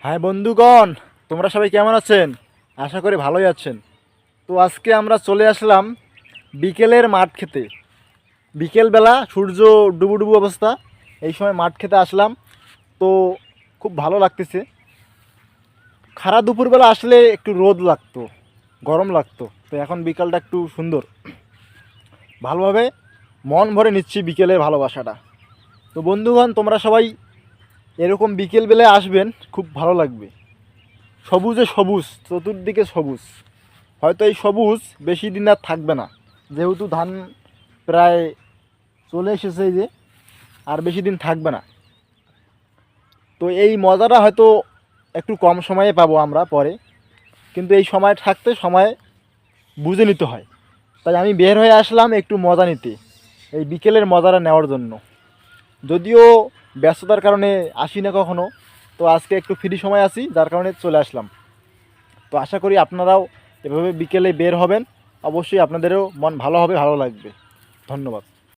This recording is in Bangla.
হ্যাঁ বন্ধুগণ, তোমরা সবাই কেমন আছেন? আশা করি ভালোই আছেন। তো আজকে আমরা চলে আসলাম বিকেলের মাঠ খেতে। বিকেলবেলা সূর্য ডুবু ডুবু অবস্থা, এই সময় মাঠ খেতে আসলাম। তো খুব ভালো লাগতেছে। খারা দুপুরবেলা আসলে একটু রোদ লাগতো, গরম লাগতো, তো এখন বিকালটা একটু সুন্দর, ভালোভাবে মন ভরে নিচ্ছি বিকেলের ভালোবাসাটা। তো বন্ধুগণ, তোমরা সবাই এরকম বিকেলবেলায় আসবেন, খুব ভালো লাগবে। সবুজে সবুজ, চতুর্দিকে সবুজ। হয়তো এই সবুজ বেশি দিন আর থাকবে না, যেহেতু ধান প্রায় চলে এসেছে, এই যে আর বেশি দিন থাকবে না। তো এই মজাটা হয়তো একটু কম সময়ে পাবো আমরা পরে, কিন্তু এই সময় থাকতে সময় বুঝে নিতে হয়। তাই আমি বের হয়ে আসলাম একটু মজা নিতে, এই বিকেলের মজাটা নেওয়ার জন্য। যদিও ব্যস্ততার কারণে আসি না কখনো, তো আজকে একটু ফ্রি সময় আছি, যার কারণে চলে আসলাম। তো আশা করি আপনারাও এভাবে বিকেলে বের হবেন, অবশ্যই আপনাদেরও মন ভালো হবে, ভালো লাগবে। ধন্যবাদ।